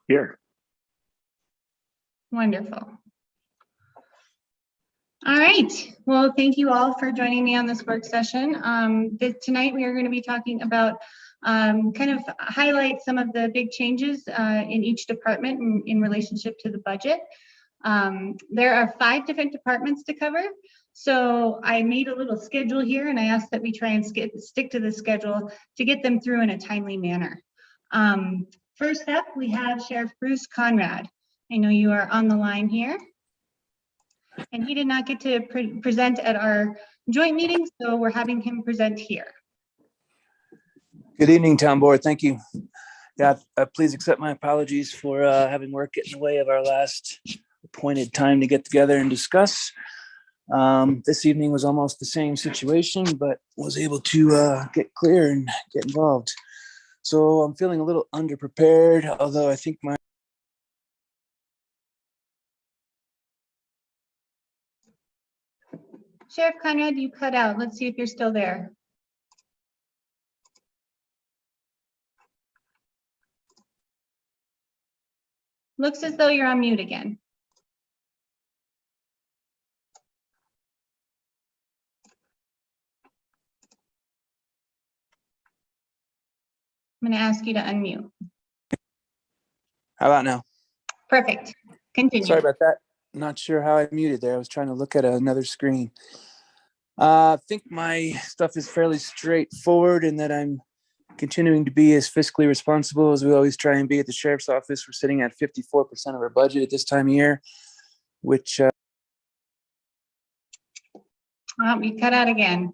Here. Wonderful. All right. Well, thank you all for joining me on this work session. Tonight we are going to be talking about kind of highlight some of the big changes in each department in relationship to the budget. There are 5 different departments to cover. So I made a little schedule here and I asked that we try and stick to the schedule to get them through in a timely manner. First up, we have Sheriff Bruce Conrad. I know you are on the line here. And he did not get to present at our joint meeting, so we're having him present here. Good evening, Town Board. Thank you. Yeah, please accept my apologies for having work get in the way of our last appointed time to get together and discuss. This evening was almost the same situation, but was able to get clear and get involved. So I'm feeling a little underprepared, although I think my Sheriff Conrad, you cut out. Let's see if you're still there. Looks as though you're on mute again. I'm going to ask you to unmute. How about now? Perfect. Continue. Sorry about that. Not sure how I muted there. I was trying to look at another screen. I think my stuff is fairly straightforward in that I'm continuing to be as fiscally responsible as we always try and be at the Sheriff's Office. We're sitting at 54% of our budget at this time of year, which You cut out again.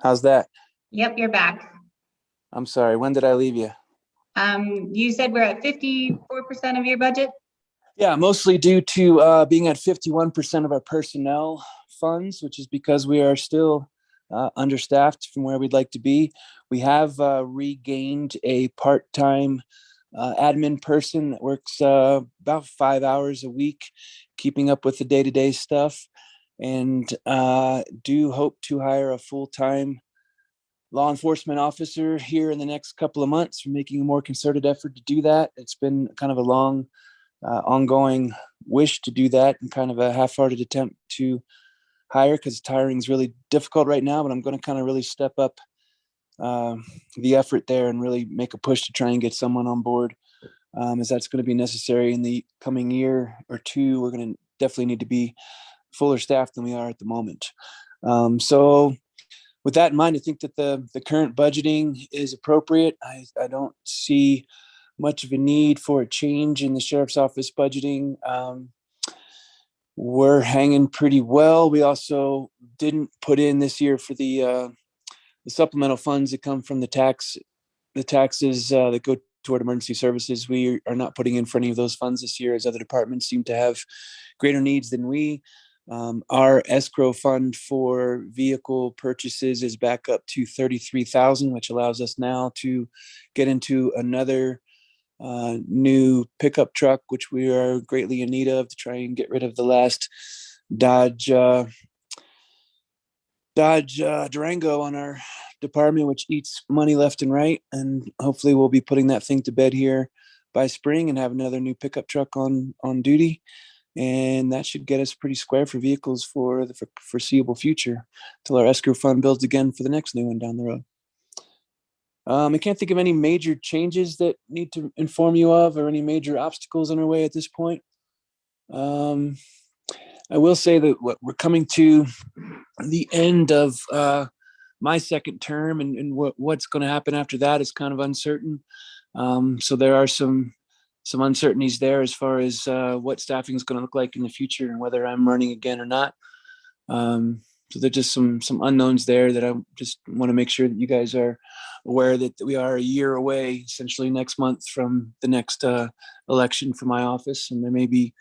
how's that? Yep, you're back. I'm sorry. When did I leave you? You said we're at 54% of your budget? Yeah, mostly due to being at 51% of our personnel funds, which is because we are still understaffed from where we'd like to be. We have regained a part-time admin person that works about 5 hours a week, keeping up with the day-to-day stuff, and do hope to hire a full-time law enforcement officer here in the next couple of months. We're making a more concerted effort to do that. It's been kind of a long ongoing wish to do that and kind of a half-hearted attempt to hire because hiring is really difficult right now, but I'm going to kind of really step up the effort there and really make a push to try and get someone on board, as that's going to be necessary in the coming year or two. We're going to definitely need to be fuller staffed than we are at the moment. So with that in mind, I think that the current budgeting is appropriate. I don't see much of a need for a change in the Sheriff's Office budgeting. We're hanging pretty well. We also didn't put in this year for the supplemental funds that come from the taxes that go toward emergency services. We are not putting in for any of those funds this year, as other departments seem to have greater needs than we. Our escrow fund for vehicle purchases is back up to $33,000, which allows us now to get into another new pickup truck, which we are greatly in need of to try and get rid of the last Dodge Durango on our department, which eats money left and right. And hopefully we'll be putting that thing to bed here by spring and have another new pickup truck on duty. And that should get us pretty square for vehicles for the foreseeable future till our escrow fund builds again for the next new one down the road. I can't think of any major changes that need to inform you of or any major obstacles on our way at this point. I will say that we're coming to the end of my second term, and what's going to happen after that is kind of uncertain. So there are some uncertainties there as far as what staffing is going to look like in the future and whether I'm running again or not. So there's just some unknowns there that I just want to make sure that you guys are aware that we are a year away, essentially next month, from the next election for my office. And there may be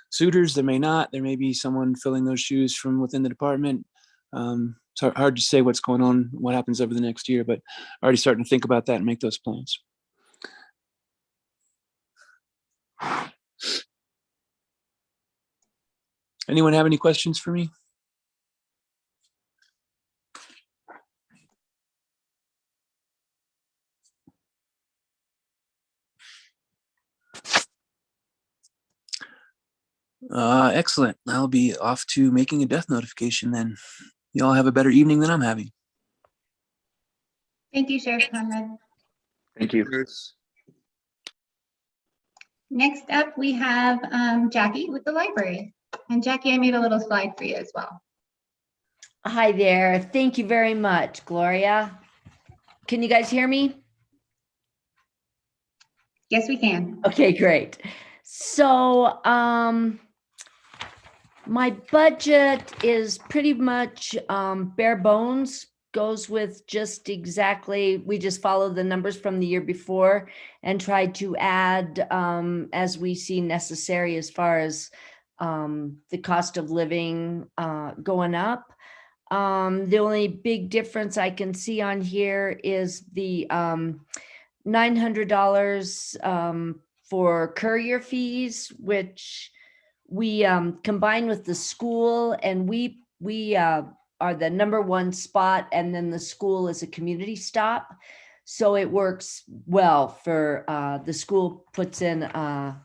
suitors, there may not. There may be someone filling those shoes from within the department. It's hard to say what's going on, what happens over the next year, but already starting to think about that and make those plans. Anyone have any questions for me? Excellent. I'll be off to making a death notification then. Y'all have a better evening than I'm having. Thank you, Sheriff Conrad. Thank you. Next up, we have Jackie with the library. And Jackie, I made a little slide for you as well. Hi there. Thank you very much, Gloria. Can you guys hear me? Yes, we can. Okay, great. So, my budget is pretty much bare bones, goes with just exactly, we just follow the numbers from the year before and try to add as we see necessary as far as the cost of living going up. The only big difference I can see on here is the $900 for courier fees, which we combine with the school, and we are the #1 spot, and then the school is a community stop. So it works well for the school puts in an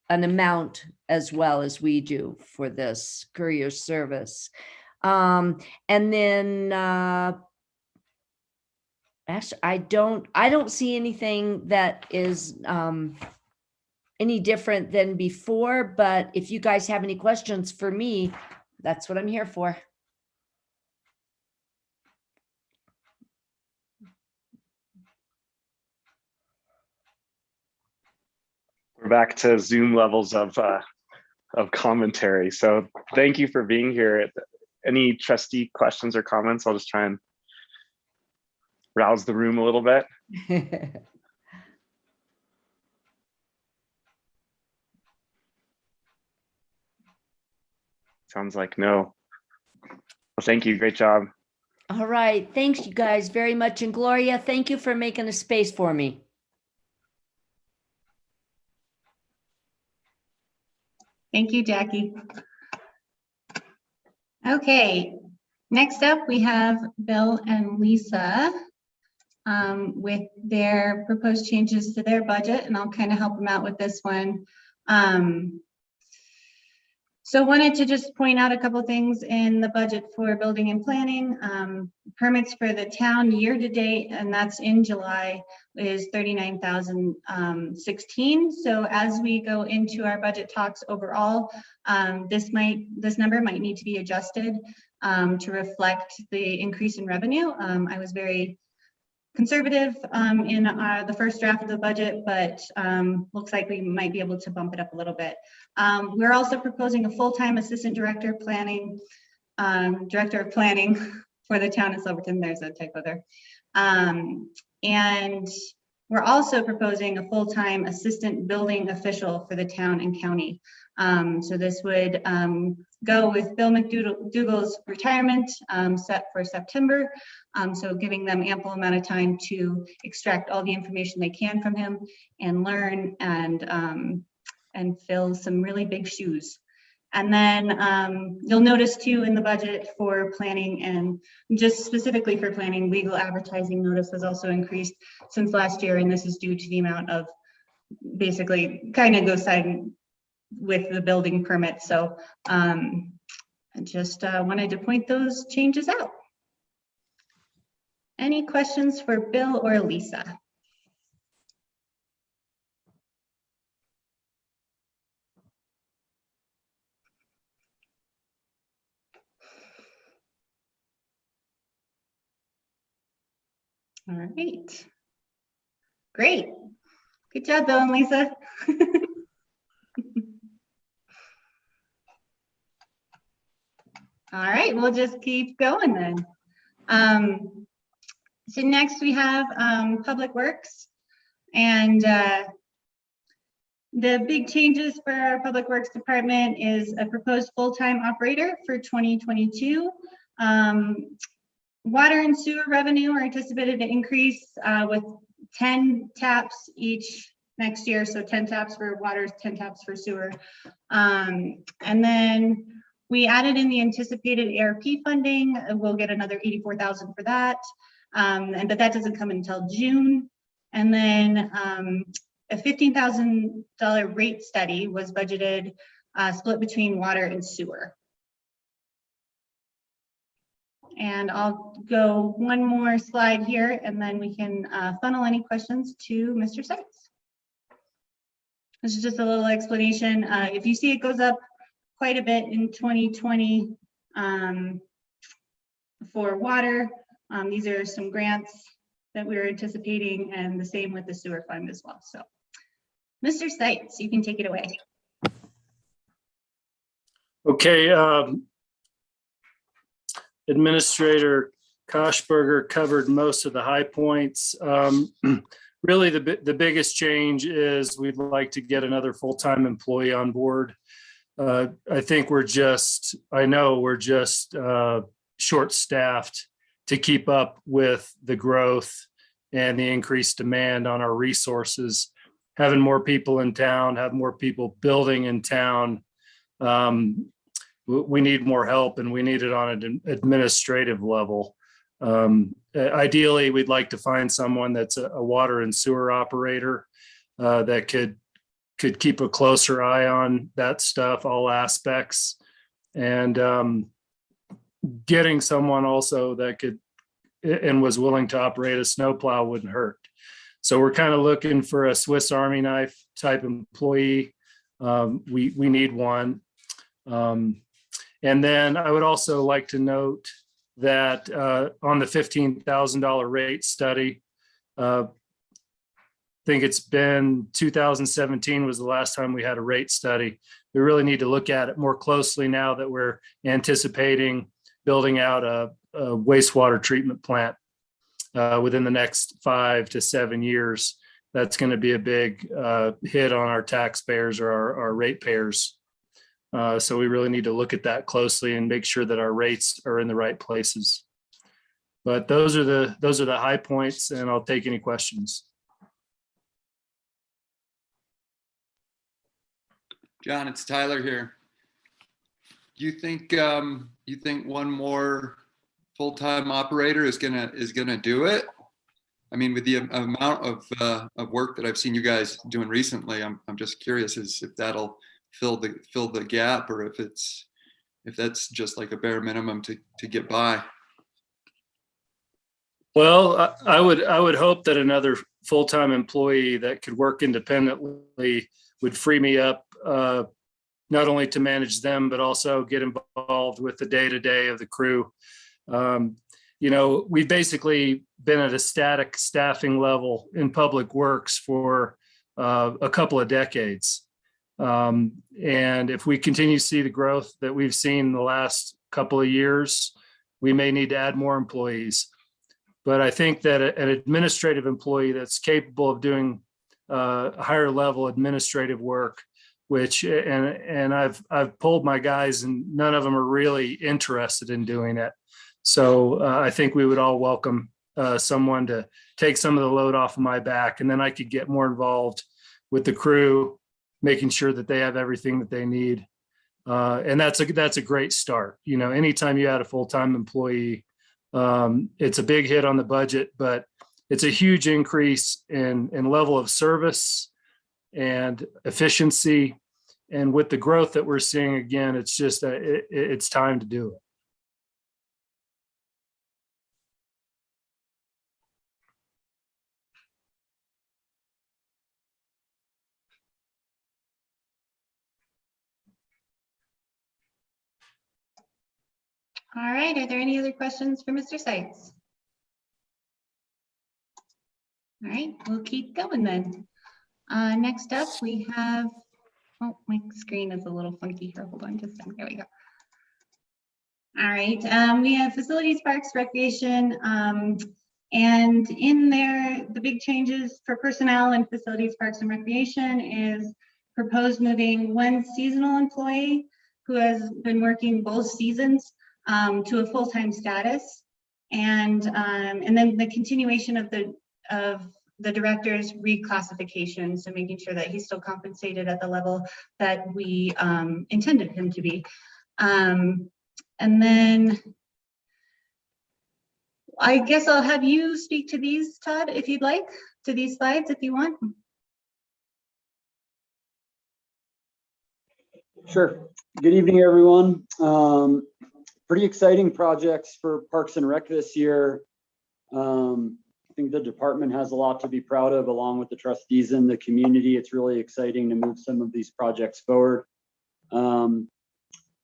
amount as well as we do for this courier service. And then actually, I don't see anything that is any different than before, but if you guys have any questions for me, that's what I'm here for. We're back to Zoom levels of commentary. So thank you for being here. Any trustee questions or comments? I'll just try and rouse the room a little bit. Sounds like no. Well, thank you. Great job. All right. Thanks, you guys, very much. And Gloria, thank you for making a space for me. Thank you, Jackie. Okay, next up we have Bill and Lisa with their proposed changes to their budget, and I'll kind of help them out with this one. So wanted to just point out a couple things in the budget for building and planning. Permits for the town year to date, and that's in July, is 39,016. So as we go into our budget talks overall, this number might need to be adjusted to reflect the increase in revenue. I was very conservative in the first draft of the budget, but looks like we might be able to bump it up a little bit. We're also proposing a full-time assistant director of planning for the town of Silverton. There's a typo there. And we're also proposing a full-time assistant building official for the town and county. So this would go with Bill McDougall's retirement set for September. So giving them ample amount of time to extract all the information they can from him and learn and fill some really big shoes. And then you'll notice too in the budget for planning, and just specifically for planning, legal advertising notice has also increased since last year, and this is due to the amount of basically kind of goes side with the building permit. So I just wanted to point those changes out. Any questions for Bill or Lisa? All right. Great. Good job, Bill and Lisa. All right, we'll just keep going then. So next we have Public Works, and the big changes for our Public Works Department is a proposed full-time operator for 2022. Water and sewer revenue are anticipated to increase with 10 taps each next year. So 10 taps for water, 10 taps for sewer. And then we added in the anticipated ARP funding. We'll get another 84,000 for that. But that doesn't come until June. And then a $15,000 rate study was budgeted split between water and sewer. And I'll go one more slide here, and then we can funnel any questions to Mr. Seitz. This is just a little explanation. If you see, it goes up quite a bit in 2020 for water. These are some grants that we're anticipating, and the same with the sewer fund as well. So, Mr. Seitz, you can take it away. Okay, Administrator Koshberger covered most of the high points. Really, the biggest change is we'd like to get another full-time employee on board. I think I know we're just short-staffed to keep up with the growth and the increased demand on our resources. Having more people in town, have more people building in town. We need more help, and we need it on an administrative level. Ideally, we'd like to find someone that's a water and sewer operator that could keep a closer eye on that stuff, all aspects, and getting someone also that could and was willing to operate a snowplow wouldn't hurt. So we're kind of looking for a Swiss Army knife type employee. We need one. And then I would also like to note that on the $15,000 rate study, I think it's been 2017 was the last time we had a rate study. We really need to look at it more closely now that we're anticipating building out a wastewater treatment plant within the next 5 to 7 years. That's going to be a big hit on our taxpayers or our ratepayers. So we really need to look at that closely and make sure that our rates are in the right places. But those are the high points, and I'll take any questions. John, it's Tyler here. You think one more full-time operator is gonna do it? I mean, with the amount of work that I've seen you guys doing recently, I'm just curious if that'll fill the gap, or if that's just like a bare minimum to get by. Well, I would hope that another full-time employee that could work independently would free me up, not only to manage them, but also get involved with the day-to-day of the crew. We've basically been at a static staffing level in public works for a couple of decades. And if we continue to see the growth that we've seen in the last couple of years, we may need to add more employees. But I think that an administrative employee that's capable of doing higher level administrative work, and I've polled my guys, and none of them are really interested in doing it. So I think we would all welcome someone to take some of the load off of my back, and then I could get more involved with the crew, making sure that they have everything that they need. And that's a great start. Anytime you add a full-time employee, it's a big hit on the budget, but it's a huge increase in level of service and efficiency. And with the growth that we're seeing, again, it's just it's time to do it. All right, are there any other questions for Mr. Seitz? All right, we'll keep going then. Next up, we have, oh, my screen is a little funky here. Hold on just a second. There we go. All right, we have facilities, parks, recreation, and in there, the big changes for personnel and facilities, parks, and recreation is proposed moving one seasonal employee who has been working both seasons to a full-time status, and then the continuation of the director's reclassification, so making sure that he's still compensated at the level that we intended him to be. And then I guess I'll have you speak to these, Todd, if you'd like, to these slides if you want. Sure. Good evening, everyone. Pretty exciting projects for Parks and Rec this year. I think the department has a lot to be proud of, along with the trustees and the community. It's really exciting to move some of these projects forward.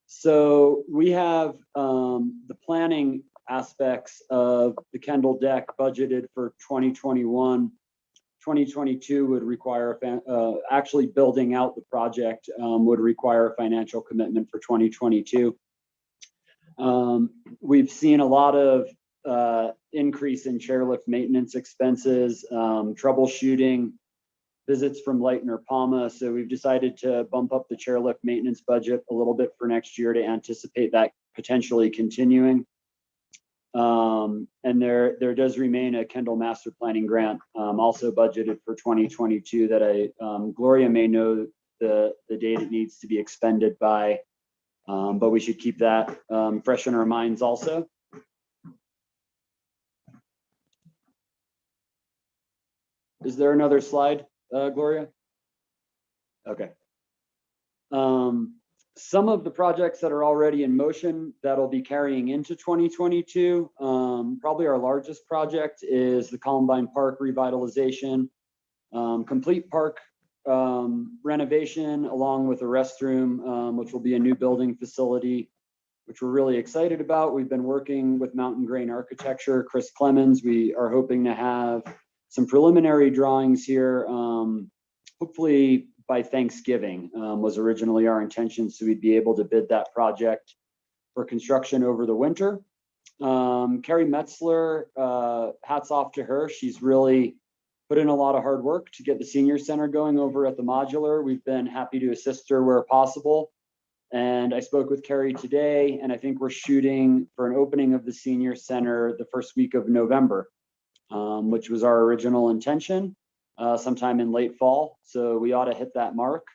So we have the planning aspects of the Kendall deck budgeted for 2021. 2022 would require, actually building out the project would require a financial commitment for 2022. We've seen a lot of increase in chairlift maintenance expenses, troubleshooting, visits from Leitner Palma. So we've decided to bump up the chairlift maintenance budget a little bit for next year to anticipate that potentially continuing. And there does remain a Kendall Master Planning grant also budgeted for 2022 that Gloria may know the date it needs to be expended by, but we should keep that fresh in our minds also. Is there another slide, Gloria? Okay. Some of the projects that are already in motion that'll be carrying into 2022, probably our largest project is the Columbine Park revitalization, complete park renovation along with a restroom, which will be a new building facility, which we're really excited about. We've been working with Mountain Grain Architecture, Chris Clemens. We are hoping to have some preliminary drawings here, hopefully by Thanksgiving was originally our intention, so we'd be able to bid that project for construction over the winter. Carrie Metzler, hats off to her. She's really put in a lot of hard work to get the senior center going over at the modular. We've been happy to assist her where possible. And I spoke with Carrie today, and I think we're shooting for an opening of the senior center the first week of November, which was our original intention. Sometime in late fall, so we ought to hit that mark.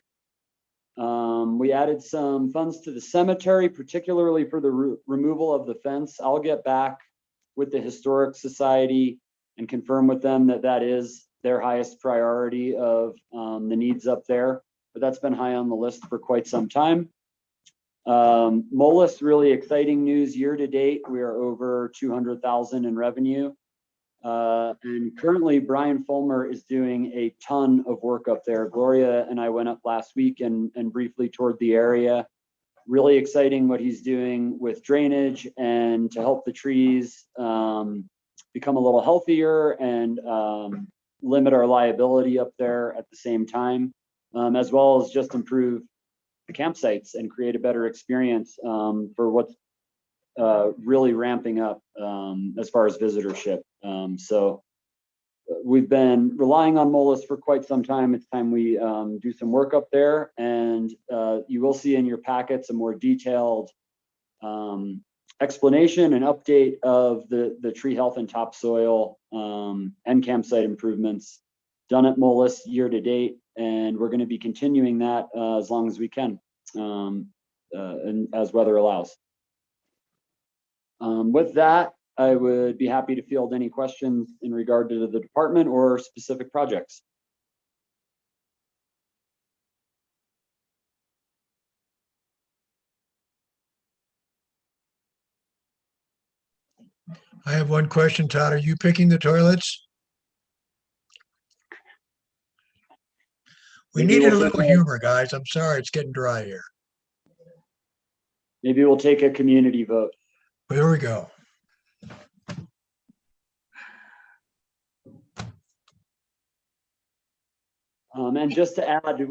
We added some funds to the cemetery, particularly for the removal of the fence. I'll get back with the Historic Society and confirm with them that that is their highest priority of the needs up there, but that's been high on the list for quite some time. Moelis, really exciting news. Year to date, we are over 200,000 in revenue. And currently Brian Fulmer is doing a ton of work up there. Gloria and I went up last week and briefly toured the area. Really exciting what he's doing with drainage and to help the trees become a little healthier and limit our liability up there at the same time, as well as just improve the campsites and create a better experience for what's really ramping up as far as visitorship. So we've been relying on Moelis for quite some time. It's time we do some work up there, and you will see in your packets a more detailed explanation and update of the tree health and topsoil and campsite improvements done at Moelis year to date, and we're going to be continuing that as long as we can and as weather allows. With that, I would be happy to field any questions in regard to the department or specific projects. I have one question, Todd. Are you picking the toilets? We Maybe needed a we'll little humor, guys. I'm sorry, it's getting dry here. Maybe we'll take a community vote. But here we go. And just to add,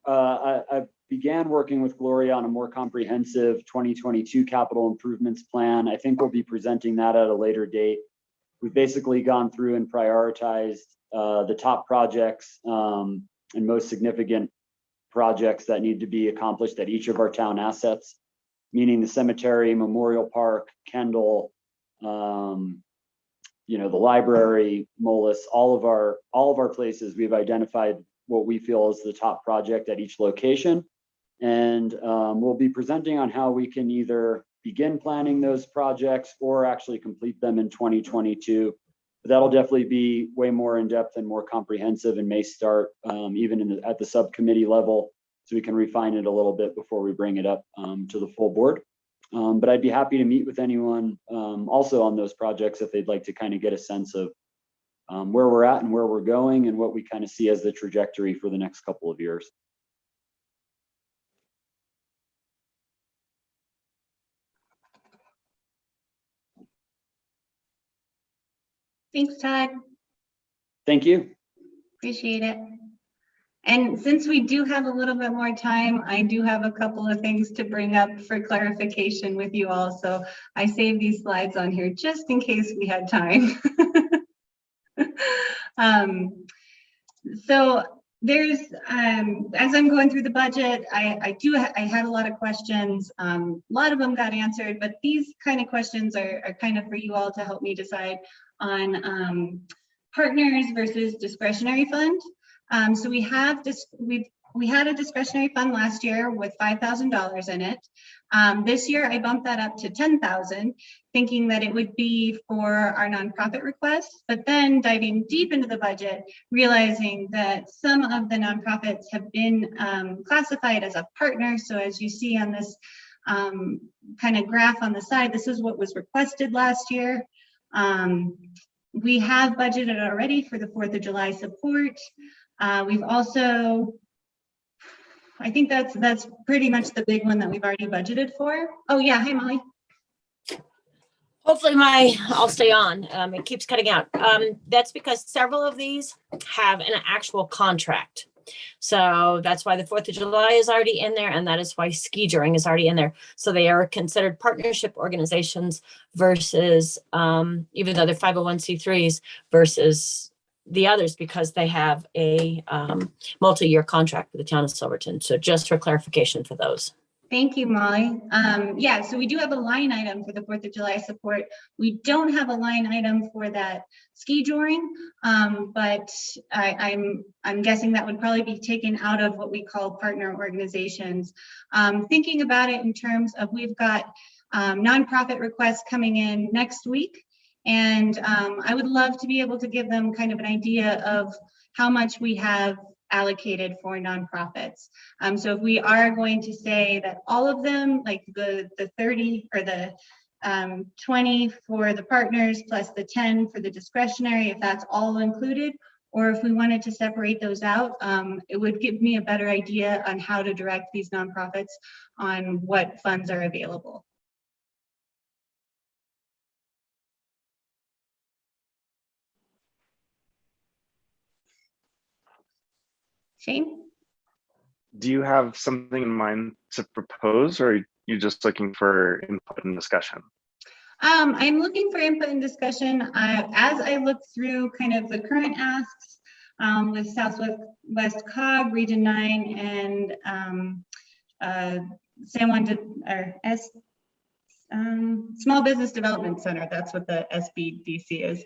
I began working with Gloria on a more comprehensive 2022 capital improvements plan. I think we'll be presenting that at a later date. We've basically gone through and prioritized the top projects and most significant projects that need to be accomplished at each of our town assets, meaning the cemetery, Memorial Park, Kendall, the library, Moelis, all of our places. We've identified what we feel is the top project at each location. And we'll be presenting on how we can either begin planning those projects or actually complete them in 2022. But that'll definitely be way more in depth and more comprehensive and may start even at the subcommittee level so we can refine it a little bit before we bring it up to the full board. But I'd be happy to meet with anyone also on those projects if they'd like to kind of get a sense of where we're at and where we're going and what we kind of see as the trajectory for the next couple of years. Thanks, Todd. Thank you. Appreciate it. And since we do have a little bit more time, I do have a couple of things to bring up for clarification with you all. So I saved these slides on here just in case we had time. So there's, as I'm going through the budget, I had a lot of questions. A lot of them got answered, but these kind of questions are kind of for you all to help me decide on partners versus discretionary fund. So we have this, we had a discretionary fund last year with $5,000 in it. This year I bumped that up to 10,000, thinking that it would be for our nonprofit requests, but then diving deep into the budget, realizing that some of the nonprofits have been classified as a partner. So as you see on this kind of graph on the side, this is what was requested last year. We have budgeted already for the 4th of July support. We've also, I think that's pretty much the big one that we've already budgeted for. Oh yeah, hi Molly. Hopefully I'll stay on. It keeps cutting out. That's because several of these have an actual contract. So that's why the 4th of July is already in there, and that is why ski touring is already in there. So they are considered partnership organizations versus, even though they're 501c3s versus the others, because they have a multi-year contract with the town of Silverton. So just for clarification for those. Thank you, Molly. Yeah, so we do have a line item for the 4th of July support. We don't have a line item for that ski touring, but I'm guessing that would probably be taken out of what we call partner organizations. Thinking about it in terms of, we've got nonprofit requests coming in next week, and I would love to be able to give them kind of an idea of how much we have allocated for nonprofits. So if we are going to say that all of them, like the 30 or the 20 for the partners plus the 10 for the discretionary, if that's all included, or if we wanted to separate those out, it would give me a better idea on how to direct these nonprofits on what funds are available. Shane? Do you have something in mind to propose, or are you just looking for input and discussion? I'm looking for input and discussion. As I look through kind of the current asks with Southwest COG, Region 9, and San Juan or Small Business Development Center. That's what the SBDC is.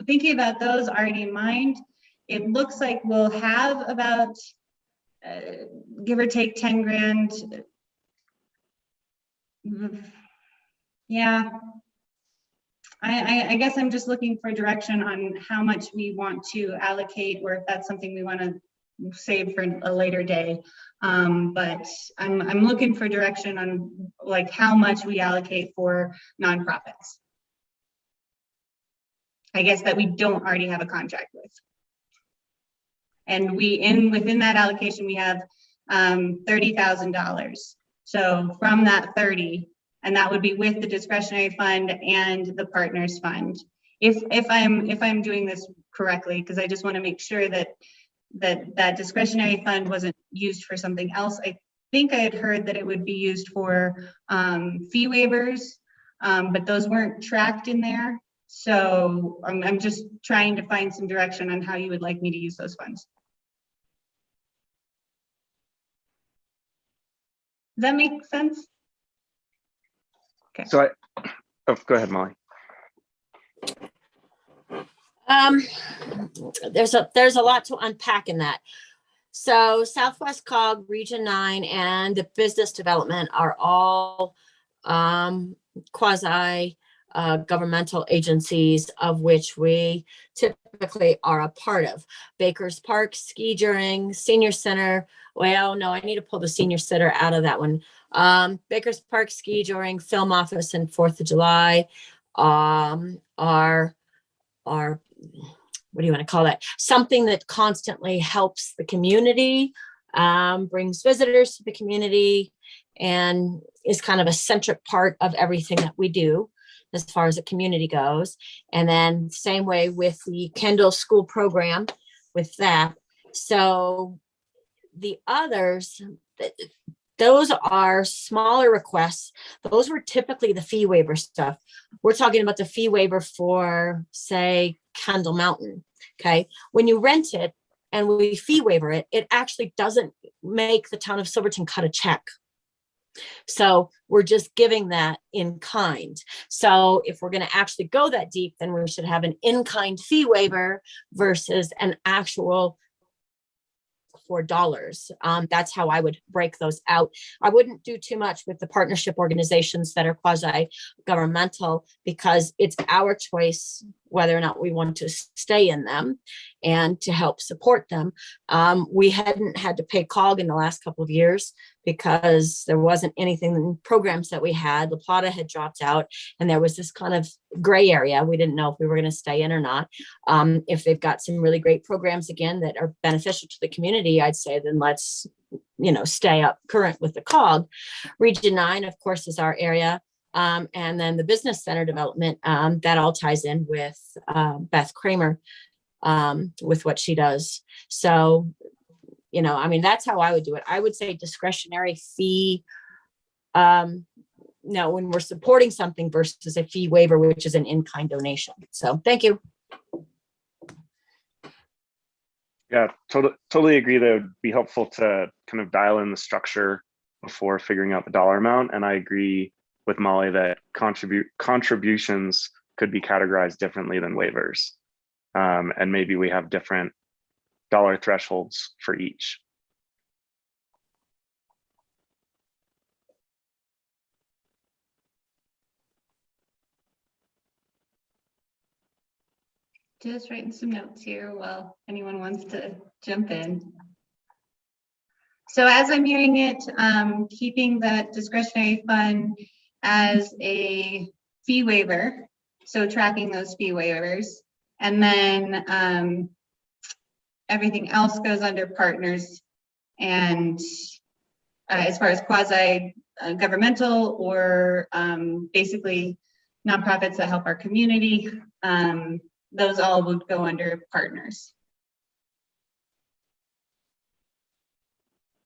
Thinking about those already in mind, it looks like we'll have about give or take 10 grand. Yeah, I guess I'm just looking for direction on how much we want to allocate, or if that's something we want to save for a later day. But I'm looking for direction on like how much we allocate for nonprofits. I guess that we don't already have a contract with. And within that allocation, we have $30,000. So from that 30, and that would be with the discretionary fund and the partners fund. If I'm doing this correctly, because I just want to make sure that discretionary fund wasn't used for something else. I think I had heard that it would be used for fee waivers, but those weren't tracked in there. So I'm just trying to find some direction on how you would like me to use those funds. Does that make sense? Okay. So go ahead, Molly. There's a lot to unpack in that. So Southwest COG, Region 9, and the business development are all quasi governmental agencies, of which we typically are a part of. Baker's Park, Ski Touring, Senior Center. Well, no, I need to pull the Senior Center out of that one. Baker's Park, Ski Touring, Film Office, and 4th of July are what do you want to call that? Something that constantly helps the community, brings visitors to the community, and is kind of a centric part of everything that we do as far as the community goes. And then same way with the Kendall School Program with that. So the others, those are smaller requests. Those were typically the fee waiver stuff. We're talking about the fee waiver for, say, Kendall Mountain. Okay. When you rent it and we fee waiver it, it actually doesn't make the town of Silverton cut a check. So we're just giving that in kind. So if we're going to actually go that deep, then we should have an in-kind fee waiver versus an actual $4. That's how I would break those out. I wouldn't do too much with the partnership organizations that are quasi-governmental, because it's our choice whether or not we want to stay in them and to help support them. We hadn't had to pay COG in the last couple of years because there wasn't anything in programs that we had. La Plata had dropped out, and there was this kind of gray area. We didn't know if we were going to stay in or not. If they've got some really great programs again that are beneficial to the community, I'd say then let's, stay up current with the COG. Region 9, of course, is our area. And then the business center development, that all ties in with Beth Kramer with what she does. So, that's how I would do it. I would say discretionary fee, when we're supporting something versus a fee waiver, which is an in-kind donation. So thank you. Yeah, totally agree that it would be helpful to kind of dial in the structure before figuring out the dollar amount. And I agree with Molly that contributions could be categorized differently than waivers. And maybe we have different dollar thresholds for each. Just writing some notes here while anyone wants to jump in. So as I'm hearing it, keeping that discretionary fund as a fee waiver, so tracking those fee waivers, and then everything else goes under partners. And as far as quasi governmental or basically nonprofits that help our community, those all would go under partners.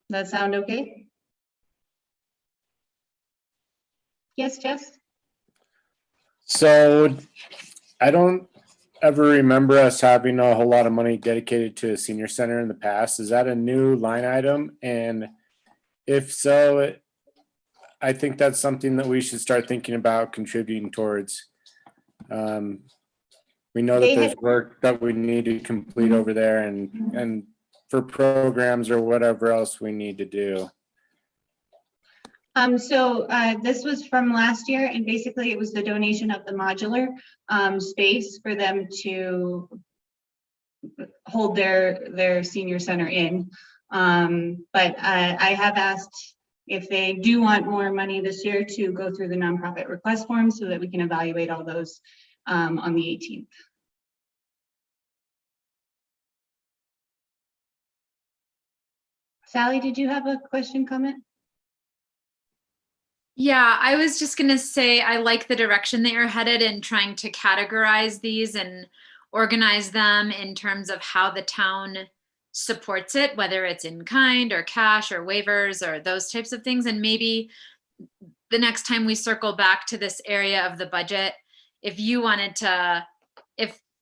That sound okay? Yes, Jess? So I don't ever remember us having a whole lot of money dedicated to a senior center in the past. Is that a new line item? And if so, I think that's something that we should start thinking about contributing towards. We know that there's work that we need to complete over there and for programs or whatever else we need to do. So this was from last year, and basically it was the donation of the modular space for them to hold their senior center in. But I have asked if they do want more money this year to go through the nonprofit request form so that we can evaluate all those on the 18th. Sally, did you have a question, comment? Yeah, I was just going to say, I like the direction that you're headed in trying to categorize these and organize them in terms of how the town supports it, whether it's in kind or cash or waivers or those types of things. And maybe the next time we circle back to this area of the budget, if you wanted to,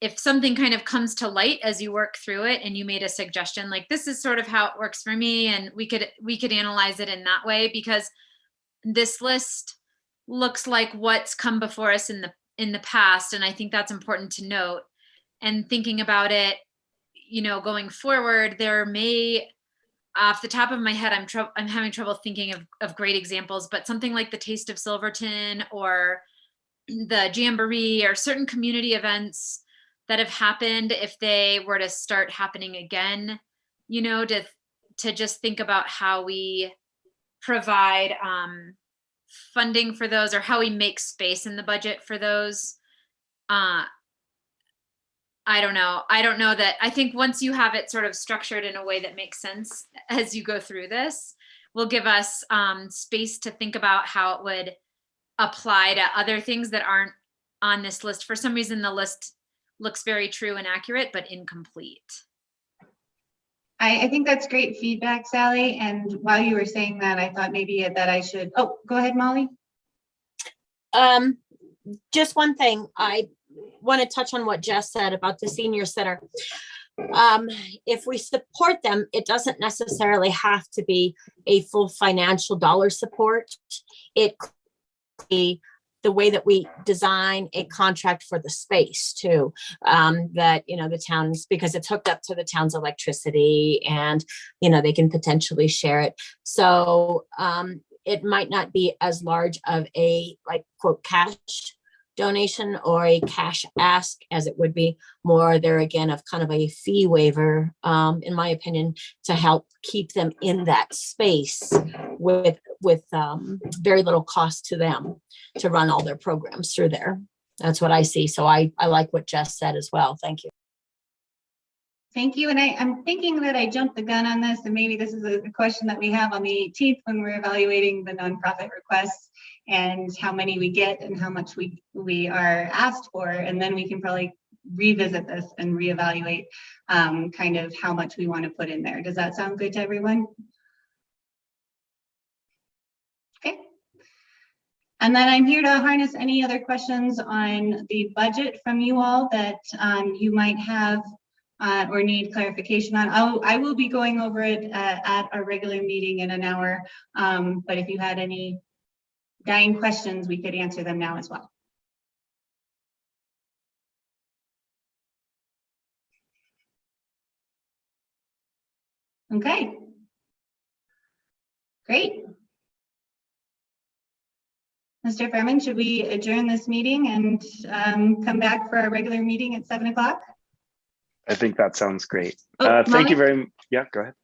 if something kind of comes to light as you work through it and you made a suggestion, like this is sort of how it works for me, and we could analyze it in that way, because this list looks like what's come before us in the past, and I think that's important to note. And thinking about it, going forward, there may, off the top of my head, I'm having trouble thinking of great examples, but something like the Taste of Silverton or the Jamboree or certain community events that have happened, if they were to start happening again, you know, to just think about how we provide funding for those, or how we make space in the budget for those. I don't know. I don't know that. I think once you have it sort of structured in a way that makes sense as you go through this, will give us space to think about how it would apply to other things that aren't on this list. For some reason, the list looks very true and accurate, but incomplete. I think that's great feedback, Sally. And while you were saying that, I thought maybe that I should, oh, go ahead, Molly. Just one thing, I want to touch on what Jess said about the senior center. If we support them, it doesn't necessarily have to be a full financial dollar support. It could be the way that we design a contract for the space too, that, you know, the towns, because it's hooked up to the town's electricity and, you know, they can potentially share it. So it might not be as large of a, like, quote, cash donation or a cash ask as it would be more there again of kind of a fee waiver, in my opinion, to help keep them in that space with very little cost to them to run all their programs through there. That's what I see. So I like what Jess said as well. Thank you. Thank you. And I'm thinking that I jumped the gun on this, and maybe this is a question that we have on the 18th when we're evaluating the nonprofit requests and how many we get and how much we are asked for. And then we can probably revisit this and reevaluate kind of how much we want to put in there. Does that sound good to everyone? Okay. And then I'm here to harness any other questions on the budget from you all that you might have or need clarification on. I will be going over it at our regular meeting in an hour. But if you had any dying questions, we could answer them now as well. Okay. Great. Mr. Fairman, should we adjourn this meeting and come back for our regular meeting at 7 o'clock? I think that sounds great. Oh, Thank you Molly? very much. Yeah, go ahead.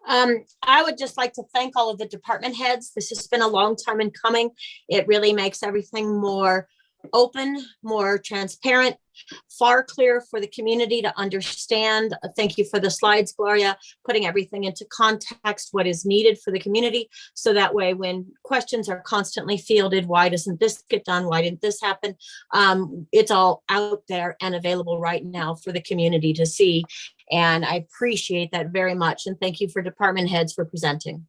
I would just like to thank all of the department heads. This has been a long time in coming. It really makes everything more open, more transparent, far clearer for the community to understand. Thank you for the slides, Gloria, putting everything into context, what is needed for the community. So that way, when questions are constantly fielded, why doesn't this get done? Why didn't this happen? It's all out there and available right now for the community to see. And I appreciate that very much. And thank you for department heads for presenting.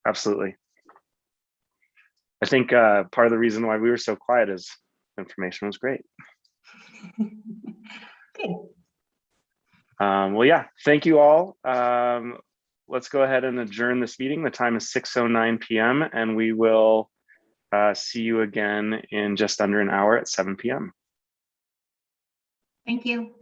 Absolutely. I think part of the reason why we were so quiet is information was great. Good. Well, yeah, thank you all. Let's go ahead and adjourn this meeting. The time is 6:09 p.m. and we will see you again in just under an hour at 7 p.m. Thank you.